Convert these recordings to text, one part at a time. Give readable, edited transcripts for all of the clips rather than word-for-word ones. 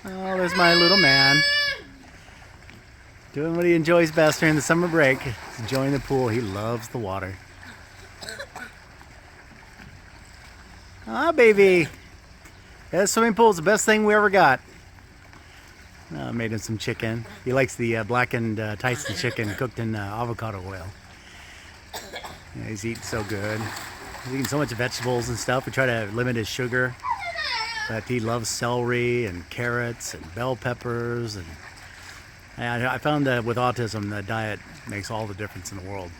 Oh, there's my little man. Doing what he enjoys best during the summer break. He's enjoying the pool. He loves the water. Ah, baby. That swimming pool's the best thing we ever got. Made him some chicken. He likes the blackened Tyson chicken cooked in avocado oil. Yeah, he's eating so good. He's eating so much vegetables and stuff. We try to limit his sugar. But he loves celery and carrots and bell peppers. And I found that with autism, the diet makes all the difference in the world.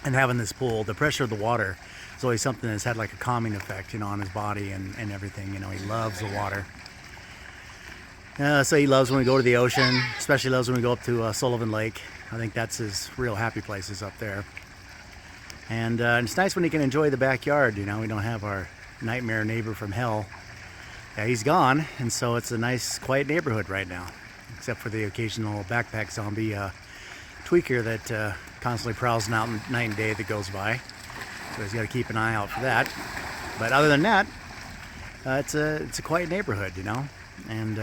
And having this pool, the pressure of the water is always something that's had like a calming effect, on his body and everything. He loves the water. So he loves when we go to the ocean, especially loves when we go up to Sullivan Lake. I think that's his real happy place is up there. And it's nice when he can enjoy the backyard. We don't have our nightmare neighbor from hell. Yeah, he's gone, and so it's a nice, quiet neighborhood right now, except for the occasional backpack zombie tweaker that constantly prowls out night and day that goes by. So he's got to keep an eye out for that. But other than that, it's a quiet neighborhood, and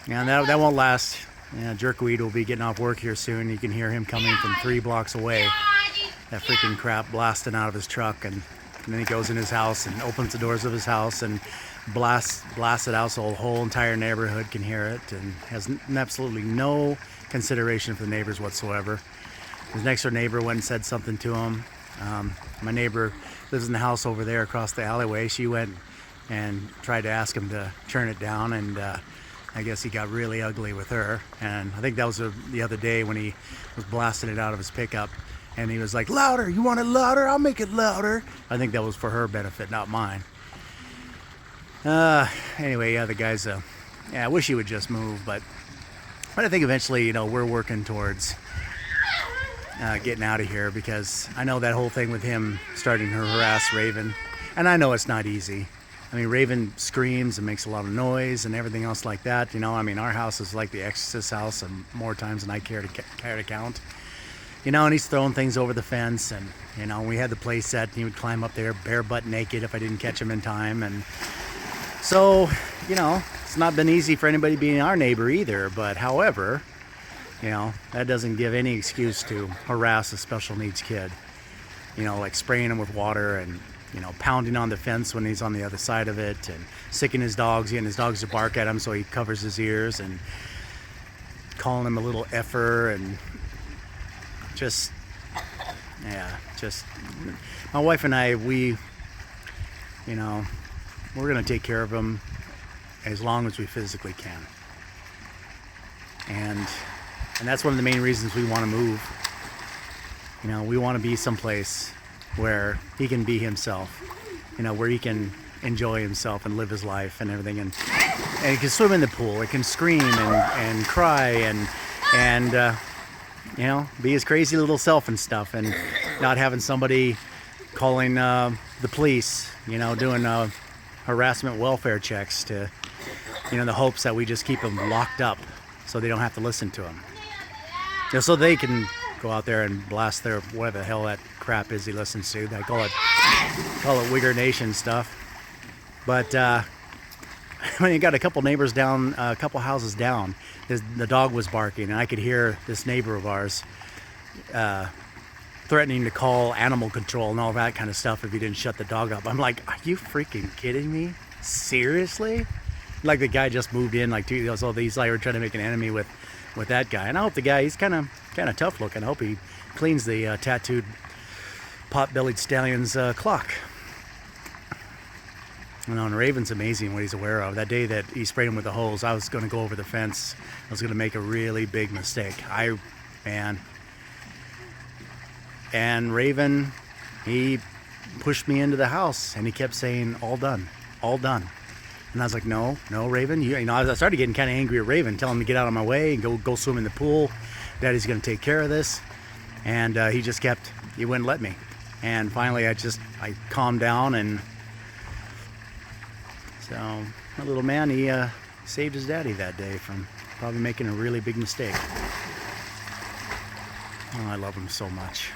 that won't last. Jerkweed will be getting off work here soon. You can hear him coming from 3 blocks away. That freaking crap blasting out of his truck, and then he goes in his house and opens the doors of his house and blasts it out so the whole entire neighborhood can hear it, and has absolutely no consideration for the neighbors whatsoever. His next door neighbor went and said something to him. My neighbor lives in the house over there across the alleyway. She went and tried to ask him to turn it down, and I guess he got really ugly with her. And I think that was the other day when he was blasting it out of his pickup, and he was like, "Louder, you want it louder? I'll make it louder." I think that was for her benefit, not mine. Anyway, the guy's I wish he would just move, but I think eventually, we're working towards getting out of here, because I know that whole thing with him starting to harass Raven, and I know it's not easy. I mean, Raven screams and makes a lot of noise and everything else like that. Our house is like the Exorcist house, and more times than I care to count. And he's throwing things over the fence, and we had the play set, and he would climb up there bare butt naked if I didn't catch him in time. And so, it's not been easy for anybody being our neighbor either. But however, that doesn't give any excuse to harass a special needs kid. Like spraying him with water and pounding on the fence when he's on the other side of it, and sicking his dogs, getting his dogs to bark at him so he covers his ears, and calling him a little effer, and just my wife and I, we're gonna take care of him as long as we physically can, and that's one of the main reasons we want to move. We want to be someplace where he can be himself, where he can enjoy himself and live his life and everything, and he can swim in the pool, he can scream and cry and be his crazy little self and stuff, and not having somebody calling the police, doing harassment welfare checks to, the hopes that we just keep him locked up so they don't have to listen to him. So they can go out there and blast their whatever the hell that crap is he listens to. They call it Wigger Nation stuff. But when you got a couple neighbors down, a couple houses down, the dog was barking, and I could hear this neighbor of ours threatening to call animal control and all that kind of stuff if he didn't shut the dog up. I'm like, are you freaking kidding me? Seriously? Like the guy just moved in like 2 years old. He's like, we're trying to make an enemy with that guy. And I hope the guy, he's kind of tough looking. I hope he cleans the tattooed pot-bellied stallion's clock. And Raven's amazing what he's aware of. That day that he sprayed him with the hose, I was going to go over the fence. I was going to make a really big mistake. And Raven, he pushed me into the house, and he kept saying, "All done, all done." And I was like, no, Raven. I started getting kind of angry at Raven, telling him to get out of my way and go swim in the pool. Daddy's going to take care of this. And he wouldn't let me. And finally, I calmed down, and so my little man, he saved his daddy that day from probably making a really big mistake. Oh, I love him so much.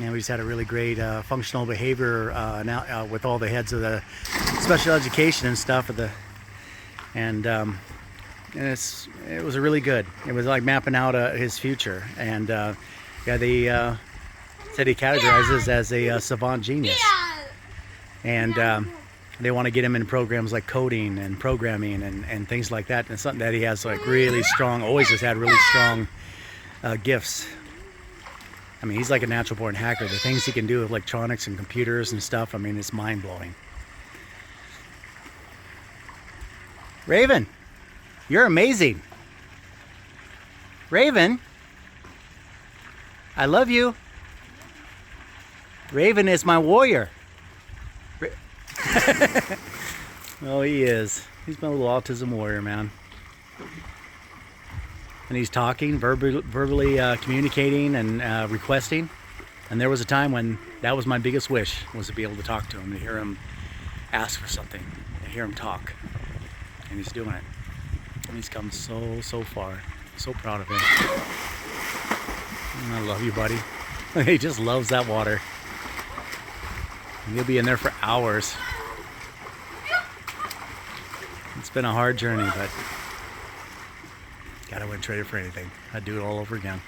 And we just had a really great functional behavior now with all the heads of the special education and stuff. And it was really good. It was like mapping out his future. And yeah, they said he categorizes as a savant genius. And they want to get him in programs like coding and programming and things like that. And it's something that he has like really strong, always has had really strong gifts. I mean, he's like a natural born hacker. The things he can do with electronics and computers and stuff, I mean, it's mind blowing. Raven, you're amazing. Raven, I love you. Raven is my warrior. Oh, he is. He's my little autism warrior, man. And he's talking, verbally communicating and requesting. And there was a time when that was my biggest wish, was to be able to talk to him, to hear him ask for something, to hear him talk. And he's doing it. And he's come so far. So proud of him. I love you, buddy. He just loves that water. And he'll be in there for hours. It's been a hard journey, but God, I wouldn't trade it for anything. I'd do it all over again.